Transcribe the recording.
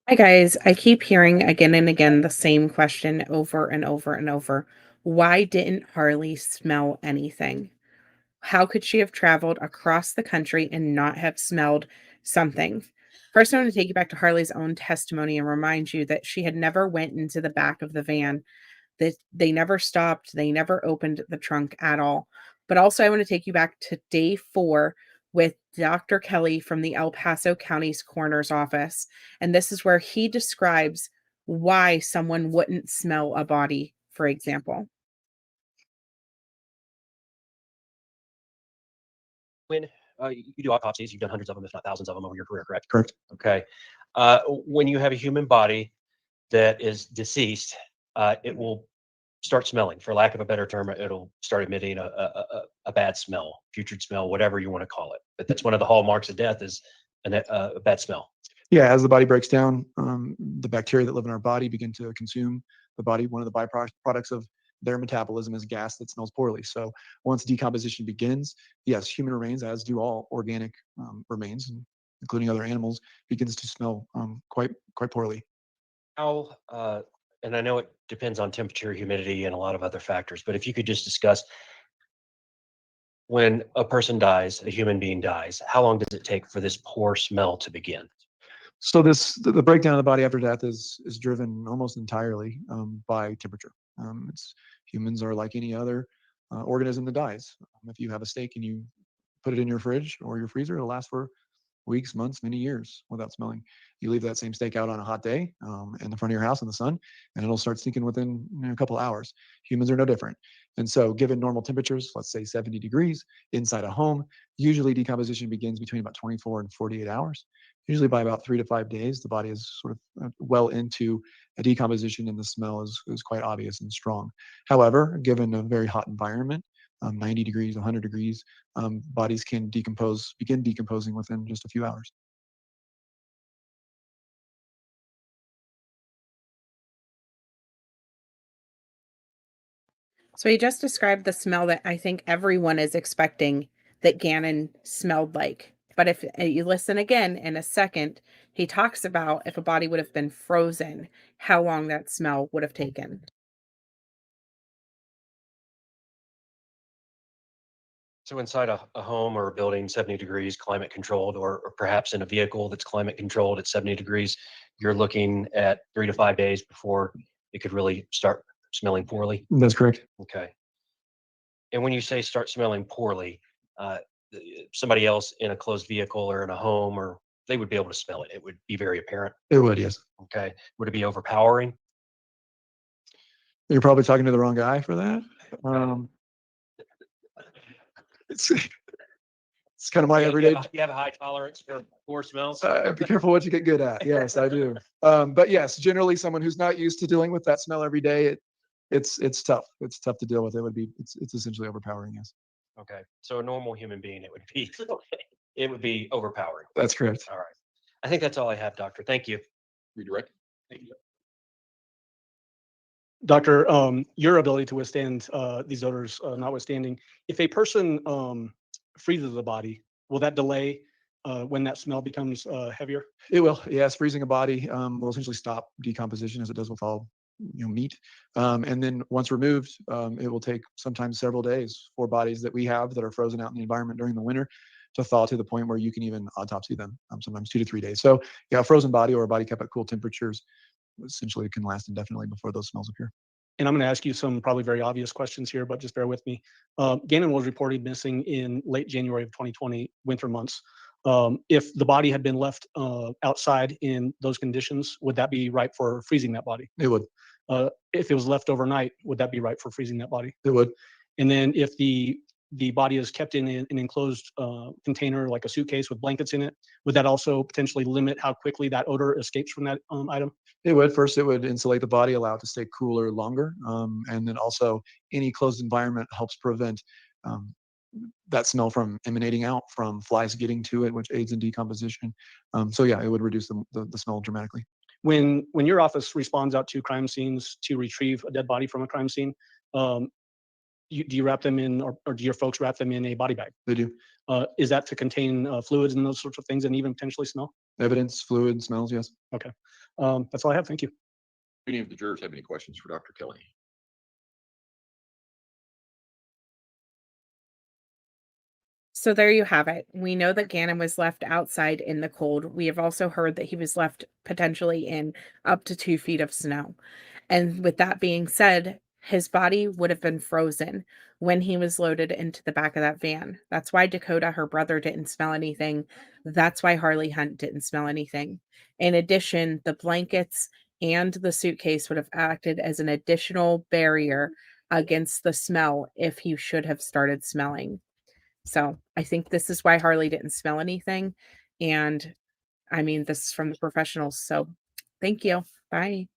Hi guys, I keep hearing again and again the same question over and over and over. Why didn't Harley smell anything? How could she have traveled across the country and not have smelled something? First, I want to take you back to Harley's own testimony and remind you that she had never went into the back of the van, that they never stopped, they never opened the trunk at all. But also, I want to take you back to day 4 with Dr. Kelly from the El Paso County's coroner's office. And this is where he describes why someone wouldn't smell a body, for example. When you do autopsies, you've done hundreds of them, if not thousands of them over your career, correct? Correct. Okay. When you have a human body that is deceased, it will start smelling. For lack of a better term, it'll start emitting a bad smell, putrid smell, whatever you want to call it. But that's one of the hallmarks of death is a bad smell. Yeah, as the body breaks down, the bacteria that live in our body begin to consume the body. One of the byproducts of their metabolism is gas that smells poorly. So once decomposition begins, yes, human remains, as do all organic remains, including other animals, begins to smell quite poorly. How, and I know it depends on temperature, humidity, and a lot of other factors, but if you could just discuss when a person dies, a human being dies, how long does it take for this poor smell to begin? So the breakdown of the body after death is driven almost entirely by temperature. It's humans are like any other organism that dies. If you have a steak and you put it in your fridge or your freezer, it'll last for weeks, months, many years without smelling. You leave that same steak out on a hot day in the front of your house in the sun, and it'll start stinking within a couple of hours. Humans are no different. And so, given normal temperatures, let's say 70 degrees inside a home, usually decomposition begins between about 24 and 48 hours. Usually, by about 3 to 5 days, the body is sort of well into a decomposition, and the smell is quite obvious and strong. However, given a very hot environment, 90 degrees, 100 degrees, bodies can begin decomposing within just a few hours. So he just described the smell that I think everyone is expecting that Gannon smelled like. But if you listen again in a second, he talks about if a body would have been frozen, how long that smell would have taken. So inside a home or a building, 70 degrees, climate controlled, or perhaps in a vehicle that's climate controlled at 70 degrees, you're looking at 3 to 5 days before it could really start smelling poorly. That's correct. Okay. And when you say start smelling poorly, uh, somebody else in a closed vehicle or in a home, or they would be able to smell it. It would be very apparent. It would, yes. Okay. Would it be overpowering? You're probably talking to the wrong guy for that. Um, it's it's kind of my everyday. You have a high tolerance for poor smells. Be careful what you get good at. Yes, I do. But yes, generally, someone who's not used to dealing with that smell every day, it's tough. It's tough to deal with. It's essentially overpowering. Yes, Okay. So a normal human being, it would be it would be overpowering. that's correct. All right. I think that's all I have, doctor. Thank you. Redirect. Thank you. Doctor, your ability to withstand these odors notwithstanding, if a person freezes the body, will that delay when that smell becomes heavier? It will. Yes, freezing a body will essentially stop decomposition as it does with all meat. And then once removed, it will take sometimes several days for bodies that we have that are frozen out in the environment during the winter to thaw to the point where you can even autopsy them. Sometimes 2 to 3 days. So yeah, a frozen body or a body kept at cool temperatures essentially can last indefinitely before those smells appear. And I'm going to ask you some probably very obvious questions here, but just bear with me. Gannon was reported missing in late January of 2020, winter months. If the body had been left outside in those conditions, would that be right for freezing that body? It would. If it was left overnight, would that be right for freezing that body? It would. And then if the body is kept in an enclosed container, like a suitcase with blankets in it, would that also potentially limit how quickly that odor escapes from that item? It would. First, it would insulate the body, allow it to stay cooler longer. And then also, any closed environment helps prevent um, that smell from emanating out from flies getting to it, which aids in decomposition. So yeah, it would reduce the smell dramatically. When your office responds out to crime scenes to retrieve a dead body from a crime scene, do do you wrap them in, or do your folks wrap them in a body bag? They do. Is that to contain fluids and those sorts of things, and even potentially smell? Evidence, fluid, smells, yes. Okay. That's all I have. Thank you. Any of the jurors have any questions for Dr. Kelly? So there you have it. We know that Gannon was left outside in the cold. We have also heard that he was left potentially in up to 2 feet of snow. And with that being said, his body would have been frozen when he was loaded into the back of that van. That's why Dakota, her brother, didn't smell anything. That's why Harley Hunt didn't smell anything. In addition, the blankets and the suitcase would have acted as an additional barrier against the smell if he should have started smelling. So I think this is why Harley didn't smell anything. And I mean, this is from the professionals. So thank you. Bye.